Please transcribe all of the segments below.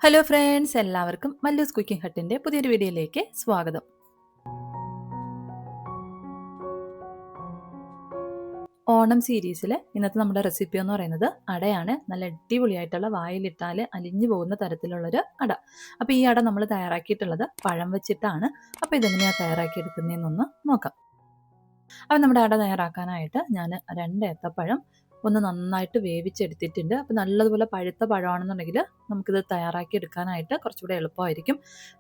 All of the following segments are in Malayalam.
ഹലോ ഫ്രണ്ട്സ്, എല്ലാവർക്കും മല്ലൂസ് കുക്കിംഗ് ഹട്ടിൻ്റെ പുതിയൊരു വീഡിയോയിലേക്ക് സ്വാഗതം. ഓണം സീരീസിൽ ഇന്നത്തെ നമ്മുടെ റെസിപ്പി എന്ന് പറയുന്നത് അടയാണ്. നല്ല അടിപൊളിയായിട്ടുള്ള വായിലിട്ടാൽ അലിഞ്ഞു പോകുന്ന തരത്തിലുള്ളൊരു അട. അപ്പോൾ ഈ അട നമ്മൾ തയ്യാറാക്കിയിട്ടുള്ളത് പഴം വെച്ചിട്ടാണ്. അപ്പോൾ ഇതെങ്ങനെയാണ് തയ്യാറാക്കിയെടുക്കുന്നതെന്നൊന്ന് നോക്കാം. അപ്പോൾ നമ്മുടെ അട തയ്യാറാക്കാനായിട്ട് ഞാൻ 2 ഏത്തപ്പഴം ഒന്ന് നന്നായിട്ട് വേവിച്ചെടുത്തിട്ടുണ്ട്. അപ്പോൾ നല്ലതുപോലെ പഴുത്ത പഴമാണെന്നുണ്ടെങ്കിൽ നമുക്കിത് തയ്യാറാക്കി എടുക്കാനായിട്ട് കുറച്ചുകൂടെ എളുപ്പമായിരിക്കും.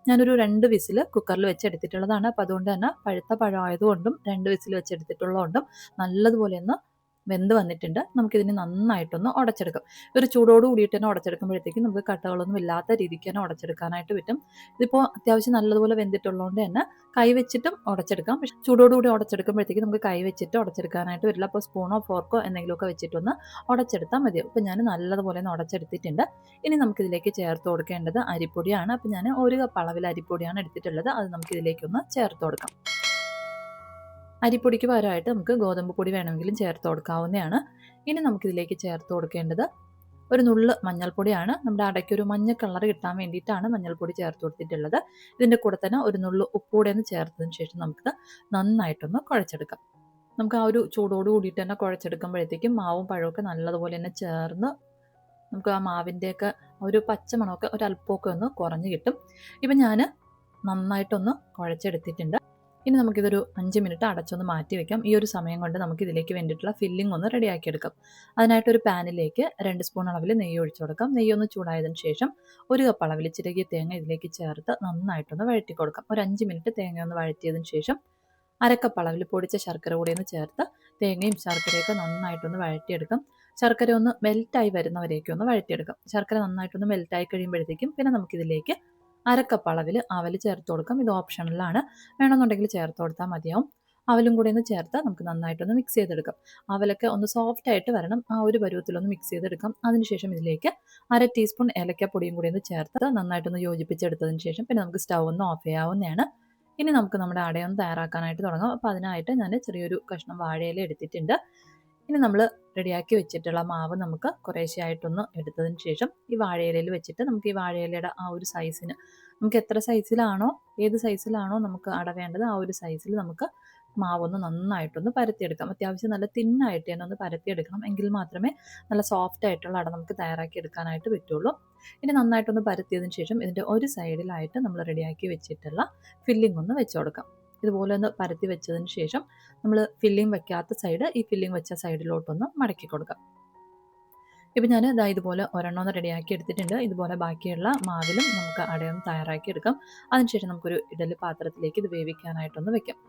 ഞാനൊരു 2 വിസിൽ കുക്കറിൽ വെച്ചെടുത്തിട്ടുള്ളതാണ്. അപ്പോൾ അതുകൊണ്ട് തന്നെ പഴുത്ത പഴമായതുകൊണ്ടും 2 വിസിൽ വെച്ചെടുത്തിട്ടുള്ളതുകൊണ്ടും നല്ലതുപോലെ ഒന്ന് വെന്ത് വന്നിട്ടുണ്ട്. നമുക്കിതിനെ നന്നായിട്ടൊന്ന് ഉടച്ചെടുക്കാം. ഒരു ചൂടോട് കൂടിയിട്ട് തന്നെ ഉടച്ചെടുക്കുമ്പോഴത്തേക്കും നമുക്ക് കട്ടകളൊന്നും ഇല്ലാത്ത രീതിക്ക് തന്നെ ഉടച്ചെടുക്കാനായിട്ട് പറ്റും. ഇതിപ്പോൾ അത്യാവശ്യം നല്ലതുപോലെ വെന്തിട്ടുള്ളതുകൊണ്ട് തന്നെ കൈ വെച്ചിട്ടും ഉടച്ചെടുക്കാം. പക്ഷേ ചൂടോടുകൂടി ഉടച്ചെടുക്കുമ്പോഴത്തേക്കും നമുക്ക് കൈ വെച്ചിട്ട് ഉടച്ചെടുക്കാനായിട്ട് വരില്ല. അപ്പോൾ സ്പൂണോ ഫോർക്കോ എന്തെങ്കിലുമൊക്കെ വെച്ചിട്ടൊന്ന് ഉടച്ചെടുത്താൽ മതിയാവും. അപ്പോൾ ഞാൻ നല്ലതുപോലെ ഒന്ന് ഉടച്ചെടുത്തിട്ടുണ്ട്. ഇനി നമുക്കിതിലേക്ക് ചേർത്ത് കൊടുക്കേണ്ടത് അരിപ്പൊടിയാണ്. അപ്പോൾ ഞാൻ 1 കപ്പ് അളവിൽ അരിപ്പൊടിയാണ് എടുത്തിട്ടുള്ളത്. അത് നമുക്കിതിലേക്കൊന്ന് ചേർത്ത് കൊടുക്കാം. അരിപ്പൊടിക്ക് പകരമായിട്ട് നമുക്ക് ഗോതമ്പ് പൊടി വേണമെങ്കിലും ചേർത്ത് കൊടുക്കാവുന്നതാണ്. ഇനി നമുക്കിതിലേക്ക് ചേർത്ത് കൊടുക്കേണ്ടത് ഒരു നുള്ള് മഞ്ഞൾപ്പൊടിയാണ്. നമ്മുടെ അടയ്ക്കൊരു മഞ്ഞ കളർ കിട്ടാൻ വേണ്ടിയിട്ടാണ് മഞ്ഞൾപ്പൊടി ചേർത്ത് കൊടുത്തിട്ടുള്ളത്. ഇതിൻ്റെ കൂടെ തന്നെ ഒരു നുള്ള് ഉപ്പൂടെ ഒന്ന് ചേർത്തതിന് ശേഷം നമുക്ക് നന്നായിട്ടൊന്ന് കുഴച്ചെടുക്കാം. നമുക്ക് ആ ഒരു ചൂടോട് കൂടിയിട്ട് തന്നെ കുഴച്ചെടുക്കുമ്പോഴത്തേക്കും മാവും പഴമൊക്കെ നല്ലതുപോലെ തന്നെ ചേർന്ന് നമുക്ക് ആ മാവിൻ്റെയൊക്കെ ഒരു പച്ചമണമൊക്കെ ഒരല്പമൊക്കെ ഒന്ന് കുറഞ്ഞ് കിട്ടും. ഇപ്പം ഞാൻ നന്നായിട്ടൊന്ന് കുഴച്ചെടുത്തിട്ടുണ്ട്. ഇനി നമുക്കിതൊരു 5 മിനിറ്റ് അടച്ചൊന്ന് മാറ്റി വയ്ക്കാം. ഈ ഒരു സമയം കൊണ്ട് നമുക്കിതിലേക്ക് വേണ്ടിയിട്ടുള്ള ഫില്ലിംഗ് ഒന്ന് റെഡിയാക്കിയെടുക്കാം. അതിനായിട്ടൊരു പാനിലേക്ക് 2 സ്പൂൺ അളവിൽ നെയ്യ് ഒഴിച്ചു കൊടുക്കാം. നെയ്യൊന്ന് ചൂടായതിന് ശേഷം 1 കപ്പ് അളവിൽ ചിരകിയ തേങ്ങ ഇതിലേക്ക് ചേർത്ത് നന്നായിട്ടൊന്ന് വഴറ്റി കൊടുക്കാം. ഒരു 5 മിനിറ്റ് തേങ്ങ ഒന്ന് വഴറ്റിയതിന് ശേഷം 1/2 കപ്പ് അളവിൽ പൊടിച്ച ശർക്കര കൂടി ഒന്ന് ചേർത്ത് തേങ്ങയും ശർക്കരയൊക്കെ നന്നായിട്ടൊന്ന് വഴറ്റിയെടുക്കാം. ശർക്കര ഒന്ന് മെൽറ്റായി വരുന്നവരേക്കും ഒന്ന് വഴറ്റിയെടുക്കാം. ശർക്കര നന്നായിട്ടൊന്ന് മെൽറ്റായി കഴിയുമ്പോഴത്തേക്കും പിന്നെ നമുക്കിതിലേക്ക് 1/2 കപ്പ് അളവിൽ അവൽ ചേർത്ത് കൊടുക്കാം. ഇത് ഓപ്ഷണലാണ്, വേണമെന്നുണ്ടെങ്കിൽ ചേർത്ത് കൊടുത്താൽ മതിയാവും. അവലും കൂടി ഒന്ന് ചേർത്ത് നമുക്ക് നന്നായിട്ടൊന്ന് മിക്സ് ചെയ്തെടുക്കാം. അവലൊക്കെ ഒന്ന് സോഫ്റ്റ് ആയിട്ട് വരണം, ആ ഒരു പരുവത്തിലൊന്ന് മിക്സ് ചെയ്തെടുക്കാം. അതിനുശേഷം ഇതിലേക്ക് 1/2 ടീസ്പൂൺ ഏലക്കപ്പൊടിയും കൂടി ഒന്ന് ചേർത്ത് നന്നായിട്ടൊന്ന് യോജിപ്പിച്ചെടുത്തതിന് ശേഷം പിന്നെ നമുക്ക് സ്റ്റൗ ഒന്ന് ഓഫ് ചെയ്യാവുന്നതാണ്. ഇനി നമുക്ക് നമ്മുടെ അടയൊന്ന് തയ്യാറാക്കാനായിട്ട് തുടങ്ങാം. അപ്പോൾ അതിനായിട്ട് ഞാൻ ചെറിയൊരു കഷ്ണം വാഴയില എടുത്തിട്ടുണ്ട്. ഇനി നമ്മൾ റെഡിയാക്കി വെച്ചിട്ടുള്ള മാവ് നമുക്ക് കുറേശ്ശെയായിട്ടൊന്ന് എടുത്തതിന് ശേഷം ഈ വാഴയിലയിൽ വെച്ചിട്ട് നമുക്ക് ഈ വാഴയിലയുടെ ആ ഒരു സൈസിന് നമുക്ക് എത്ര സൈസിലാണോ ഏത് സൈസിലാണോ നമുക്ക് അട വേണ്ടത് ആ ഒരു സൈസിൽ നമുക്ക് മാവൊന്ന് നന്നായിട്ടൊന്ന് പരത്തിയെടുക്കാം. അത്യാവശ്യം നല്ല തിന്നായിട്ട് തന്നെ ഒന്ന് പരത്തിയെടുക്കണം. എങ്കിൽ മാത്രമേ നല്ല സോഫ്റ്റ് ആയിട്ടുള്ള അട നമുക്ക് തയ്യാറാക്കി എടുക്കാനായിട്ട് പറ്റുള്ളൂ. ഇനി നന്നായിട്ടൊന്ന് പരത്തിയതിന് ശേഷം ഇതിൻ്റെ ഒരു സൈഡിലായിട്ട് നമ്മൾ റെഡിയാക്കി വെച്ചിട്ടുള്ള ഫില്ലിംഗ് ഒന്ന് വെച്ച് കൊടുക്കാം. ഇതുപോലെ ഒന്ന് പരത്തി വെച്ചതിന് ശേഷം നമ്മൾ ഫില്ലിംഗ് വെക്കാത്ത സൈഡ് ഈ ഫില്ലിംഗ് വെച്ച സൈഡിലോട്ടൊന്ന് മടക്കി കൊടുക്കാം. ഇപ്പം ഞാൻ ഇതുപോലെ ഒരെണ്ണം റെഡിയാക്കി എടുത്തിട്ടുണ്ട്. ഇതുപോലെ ബാക്കിയുള്ള മാവിലും നമുക്ക് അടയൊന്ന് തയ്യാറാക്കി എടുക്കാം. അതിനുശേഷം നമുക്കൊരു ഇഡലി പാത്രത്തിലേക്ക് ഇത് വേവിക്കാനായിട്ടൊന്ന് വെക്കാം.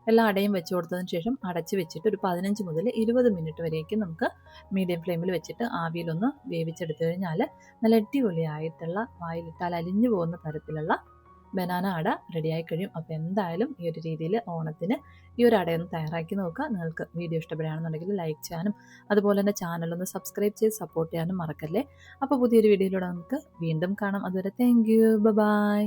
എല്ലാ അടയും വെച്ച് കൊടുത്തതിന് ശേഷം അടച്ച് വെച്ചിട്ട് ഒരു 15 മുതൽ 20 മിനിറ്റ് വരേക്കും നമുക്ക് മീഡിയം ഫ്ലെയിമിൽ വെച്ചിട്ട് ആവിയിലൊന്ന് വേവിച്ചെടുത്തു കഴിഞ്ഞാൽ നല്ല അടിപൊളിയായിട്ടുള്ള വായിലിട്ടാൽ അലിഞ്ഞു പോകുന്ന തരത്തിലുള്ള ബനാന അട റെഡിയായി കഴിയും. അപ്പോൾ എന്തായാലും ഈ ഒരു രീതിയിൽ ഓണത്തിന് ഈ ഒരു അടയൊന്ന് തയ്യാറാക്കി നോക്കുക. നിങ്ങൾക്ക് വീഡിയോ ഇഷ്ടപ്പെടുകയാണെന്നുണ്ടെങ്കിൽ ലൈക്ക് ചെയ്യാനും അതുപോലെ തന്നെ ചാനലൊന്ന് സബ്സ്ക്രൈബ് ചെയ്ത് സപ്പോർട്ട് ചെയ്യാനും മറക്കല്ലേ. അപ്പോൾ പുതിയൊരു വീഡിയോയിലൂടെ നമുക്ക് വീണ്ടും കാണാം. അതുവരെ താങ്ക് യു, ബൈ.